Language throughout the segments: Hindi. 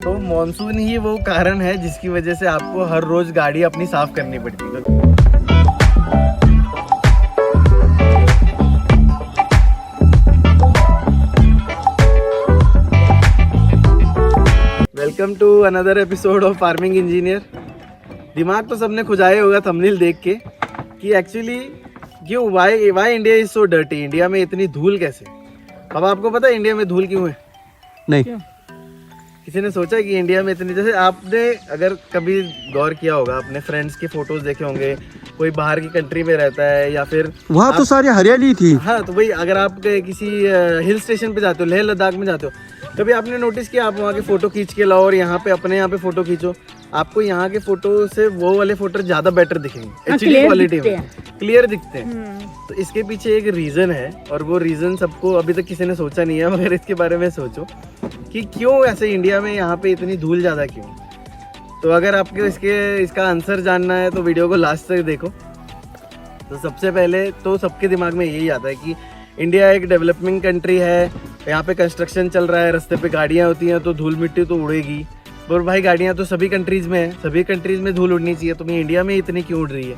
तो मॉनसून ही वो कारण है जिसकी वजह से आपको हर रोज गाड़ी अपनी साफ करनी पड़ती है। Welcome to another episode of farming engineer. दिमाग तो सबने खुजाया होगा थंबनेल देख के कि एक्चुअली क्यों why India is so dirty, India में इतनी धूल कैसे। अब आपको पता है इंडिया में धूल क्यों है? नहीं, किसी ने सोचा कि इंडिया में इतनी, जैसे आपने अगर कभी गौर किया होगा, अपने फ्रेंड्स के फोटोज देखे होंगे, कोई बाहर की कंट्री में रहता है या फिर वहाँ तो सारी हरियाली थी। हाँ, तो भाई अगर आप किसी हिल स्टेशन पे जाते हो, लेह लद्दाख में जाते हो, कभी आपने नोटिस किया आप वहाँ के फोटो खींच के लाओ और यहाँ पे अपने यहाँ पे फोटो खींचो, आपको यहाँ के फोटो से वो वाले फोटो ज्यादा बेटर दिखेंगे, एचडी क्वालिटी में क्लियर दिखते हैं। तो इसके पीछे एक रीजन है और वो रीजन सबको अभी तक किसी ने सोचा नहीं है, मगर इसके बारे में सोचो कि क्यों ऐसे इंडिया में यहाँ पे इतनी धूल ज़्यादा क्यों। तो अगर आपको इसका आंसर जानना है तो वीडियो को लास्ट तक देखो। तो सबसे पहले तो सबके दिमाग में यही आता है कि इंडिया एक डेवलपिंग कंट्री है, यहाँ पे कंस्ट्रक्शन चल रहा है, रास्ते पे गाड़ियाँ होती हैं तो धूल मिट्टी तो उड़ेगी। और भाई गाड़ियाँ तो सभी कंट्रीज़ में है, सभी कंट्रीज़ में धूल उड़नी चाहिए, तो मैं इंडिया में इतनी क्यों उड़ रही है?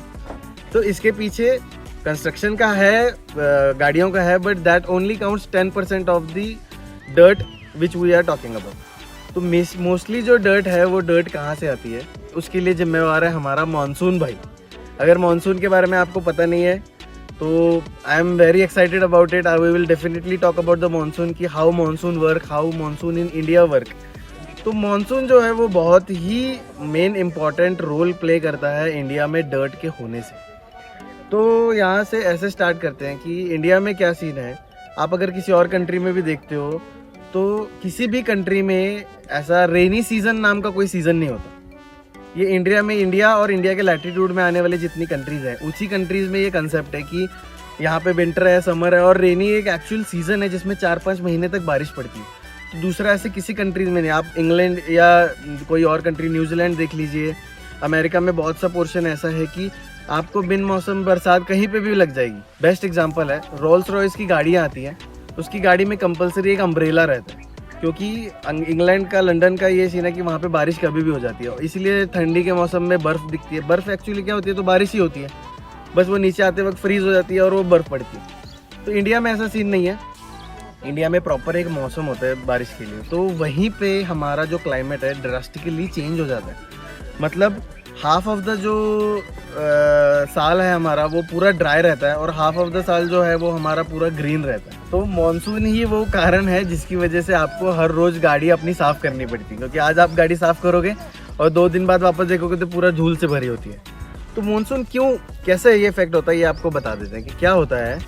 तो इसके पीछे कंस्ट्रक्शन का है, गाड़ियों का है, but that only counts 10% of the dirt which we are talking about. तो मोस्टली जो डर्ट है वो डर्ट कहाँ से आती है, उसके लिए जिम्मेवार है हमारा मानसून भाई। अगर मानसून के बारे में आपको पता नहीं है तो I am very excited about it. I will definitely talk about the monsoon कि how monsoon work, how monsoon in India work. तो मानसून जो है वो बहुत ही मेन इम्पॉर्टेंट रोल प्ले करता है इंडिया में डर्ट के होने से। तो यहाँ से ऐसे स्टार्ट करते हैं कि इंडिया में क्या सीन है। आप अगर किसी और कंट्री में भी देखते हो तो किसी भी कंट्री में ऐसा रेनी सीजन नाम का कोई सीज़न नहीं होता। ये इंडिया और इंडिया के लैटिट्यूड में आने वाले जितनी कंट्रीज़ हैं उसी कंट्रीज़ में ये कंसेप्ट है कि यहाँ पे विंटर है, समर है और रेनी एक एक्चुअल सीज़न है जिसमें 4-5 महीने तक बारिश पड़ती है। तो दूसरा ऐसे किसी कंट्रीज़ में नहीं। आप इंग्लैंड या कोई और कंट्री, न्यूजीलैंड देख लीजिए, अमेरिका में बहुत सा पोर्शन ऐसा है कि आपको बिन मौसम बरसात कहीं पे भी लग जाएगी। बेस्ट एग्जांपल है, रोल्स रॉयस की गाड़ियाँ आती हैं, उसकी गाड़ी में कंपलसरी एक अम्ब्रेला रहता है, क्योंकि इंग्लैंड का, लंदन का ये सीन है कि वहाँ पे बारिश कभी भी हो जाती है, इसलिए ठंडी के मौसम में बर्फ़ दिखती है। बर्फ़ एक्चुअली क्या होती है, तो बारिश ही होती है, बस वो नीचे आते वक्त फ्रीज़ हो जाती है और वो बर्फ़ पड़ती है। तो इंडिया में ऐसा सीन नहीं है, इंडिया में प्रॉपर एक मौसम होता है बारिश के लिए। तो वहीं पे हमारा जो क्लाइमेट है ड्रास्टिकली चेंज हो जाता है। मतलब हाफ ऑफ द जो साल है हमारा वो पूरा ड्राई रहता है और हाफ ऑफ द साल जो है वो हमारा पूरा ग्रीन रहता है। तो मॉनसून ही वो कारण है जिसकी वजह से आपको हर रोज़ गाड़ी अपनी साफ़ करनी पड़ती है, क्योंकि आज आप गाड़ी साफ़ करोगे और 2 दिन बाद वापस देखोगे तो पूरा धूल से भरी होती है। तो मॉनसून क्यों, कैसे ये इफेक्ट होता है, ये आपको बता देते हैं कि क्या होता है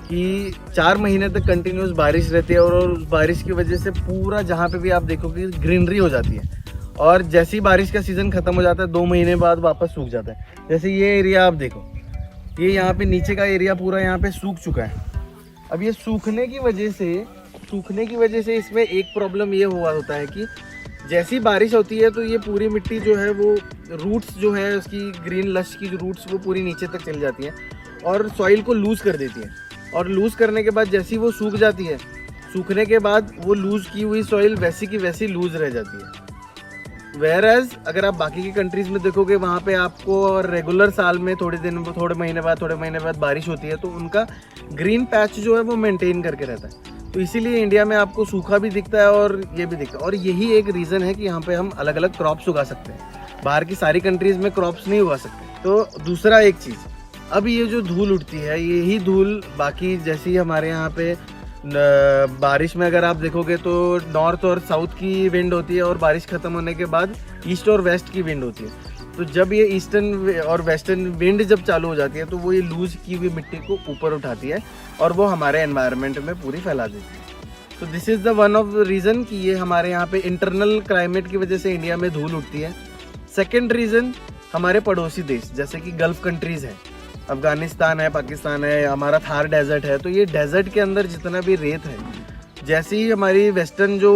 कि 4 महीने तक कंटिन्यूस बारिश रहती है और उस बारिश की वजह से पूरा जहाँ पे भी आप देखोगे ग्रीनरी हो जाती है। और जैसे ही बारिश का सीज़न ख़त्म हो जाता है 2 महीने बाद वापस सूख जाता है। जैसे ये एरिया आप देखो, ये यहाँ पे नीचे का एरिया पूरा यहाँ पे सूख चुका है। अब ये सूखने की वजह से इसमें एक प्रॉब्लम ये हुआ होता है कि जैसी बारिश होती है तो ये पूरी मिट्टी जो है वो रूट्स जो है उसकी, ग्रीन लश की जो रूट्स वो पूरी नीचे तक चली जाती हैं और सॉइल को लूज़ कर देती है। और लूज़ करने के बाद जैसी वो सूख जाती है, सूखने के बाद वो लूज़ की हुई सॉइल वैसी की वैसी लूज़ रह जाती है। वेयरएज अगर आप बाकी की कंट्रीज़ में देखोगे वहाँ पे आपको रेगुलर साल में थोड़े महीने बाद बारिश होती है, तो उनका ग्रीन पैच जो है वो मेंटेन करके रहता है। तो इसीलिए इंडिया में आपको सूखा भी दिखता है और ये भी दिखता है। और यही एक रीज़न है कि यहाँ पे हम अलग अलग क्रॉप्स उगा सकते हैं, बाहर की सारी कंट्रीज़ में क्रॉप्स नहीं उगा सकते। तो दूसरा एक चीज़, अब ये जो धूल उठती है, यही धूल बाकी जैसी हमारे यहाँ पे बारिश में अगर आप देखोगे तो नॉर्थ और साउथ की विंड होती है और बारिश ख़त्म होने के बाद ईस्ट और वेस्ट की विंड होती है। तो जब ये ईस्टर्न और वेस्टर्न विंड जब चालू हो जाती है तो वो ये लूज की हुई मिट्टी को ऊपर उठाती है और वो हमारे एनवायरनमेंट में पूरी फैला देती है। तो this is the one of the reason कि ये हमारे यहाँ पे इंटरनल क्लाइमेट की वजह से इंडिया में धूल उठती है। सेकेंड रीज़न हमारे पड़ोसी देश जैसे कि गल्फ़ कंट्रीज़ हैं, अफ़गानिस्तान है, पाकिस्तान है, हमारा थार डेजर्ट है। तो ये डेजर्ट के अंदर जितना भी रेत है, जैसे ही हमारी वेस्टर्न जो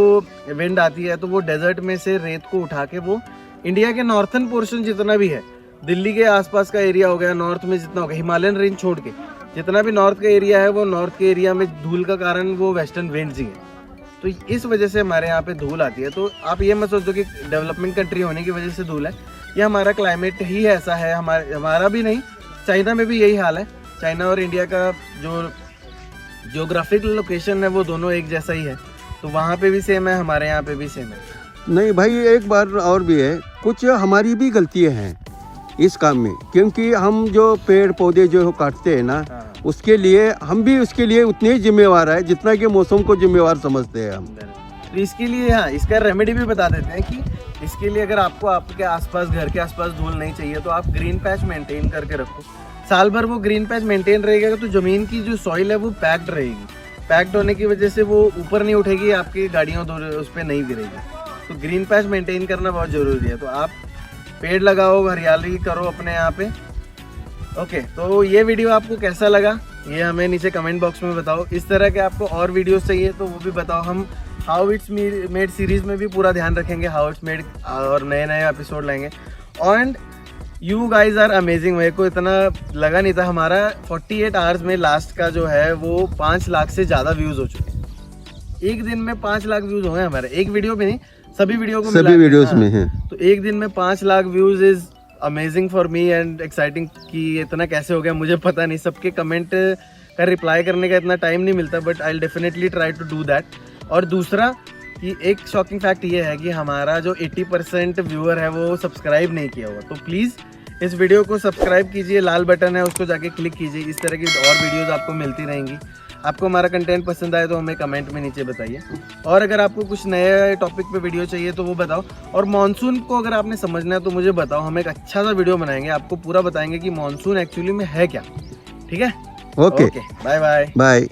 विंड आती है तो वो डेजर्ट में से रेत को उठा के वो इंडिया के नॉर्थन पोर्शन जितना भी है, दिल्ली के आसपास का एरिया हो गया, नॉर्थ में जितना हो गया, हिमालयन रेंज छोड़ के जितना भी नॉर्थ का एरिया है, वो नॉर्थ के एरिया में धूल का कारण वो वेस्टर्न विंड्स ही है। तो इस वजह से हमारे यहाँ पे धूल आती है। तो आप ये मत सोचो कि डेवलपमेंट कंट्री होने की वजह से धूल है, ये हमारा क्लाइमेट ही ऐसा है। हमारा भी नहीं, चाइना में भी यही हाल है। चाइना और इंडिया का जो जियोग्राफिकल लोकेशन है वो दोनों एक जैसा ही है, तो वहाँ पे भी सेम है, हमारे यहाँ पे भी सेम है। नहीं भाई, एक बार और भी है, कुछ हमारी भी गलतियाँ हैं इस काम में, क्योंकि हम जो पेड़ पौधे जो काटते हैं ना, हाँ। उसके लिए हम भी उसके लिए उतने ही जिम्मेवार है जितना कि मौसम को जिम्मेवार समझते हैं हम। तो इसके लिए हाँ, इसका रेमेडी भी बता देते हैं कि इसके लिए अगर आपको आपके आसपास, घर के आसपास धूल नहीं चाहिए तो आप ग्रीन पैच मेंटेन करके रखो। साल भर वो ग्रीन पैच मेंटेन रहेगा तो ज़मीन की जो सॉइल है वो पैक्ड रहेगी। पैक्ड होने की वजह से वो ऊपर नहीं उठेगी, आपकी गाड़ियों उस पर नहीं गिरेगी। तो ग्रीन पैच मेंटेन करना बहुत ज़रूरी है। तो आप पेड़ लगाओ, हरियाली करो अपने यहाँ पे। ओके, तो ये वीडियो आपको कैसा लगा ये हमें नीचे कमेंट बॉक्स में बताओ। इस तरह के आपको और वीडियोस चाहिए तो वो भी बताओ। हम हाउ इट्स मेड सीरीज़ में भी पूरा ध्यान रखेंगे, हाउ इट्स मेड, और नए नए एपिसोड लाएंगे। And you guys are amazing. मेरे को इतना लगा नहीं था। हमारा 48 आवर्स में लास्ट का जो है वो 5 लाख से ज़्यादा व्यूज़ हो चुके हैं। एक दिन में 5 लाख व्यूज़ हो गए हमारे, एक वीडियो में नहीं, सभी वीडियो को सभी वीडियोस में है। तो एक दिन में 5 lakh views is amazing for me and exciting. कि इतना कैसे हो गया मुझे पता नहीं। सबके कमेंट का रिप्लाई करने का इतना टाइम नहीं मिलता, but I will definitely try to do that. और दूसरा कि एक शॉकिंग फैक्ट ये है कि हमारा जो 80% व्यूअर है वो सब्सक्राइब नहीं किया हुआ। तो प्लीज़ इस वीडियो को सब्सक्राइब कीजिए, लाल बटन है उसको जाके क्लिक कीजिए। इस तरह की और वीडियोस आपको मिलती रहेंगी। आपको हमारा कंटेंट पसंद आए तो हमें कमेंट में नीचे बताइए। और अगर आपको कुछ नए टॉपिक पे वीडियो चाहिए तो वो बताओ। और मॉनसून को अगर आपने समझना है तो मुझे बताओ, हम एक अच्छा सा वीडियो बनाएंगे, आपको पूरा बताएंगे कि मॉनसून एक्चुअली में है क्या। ठीक है, ओके, बाय बाय। बाय।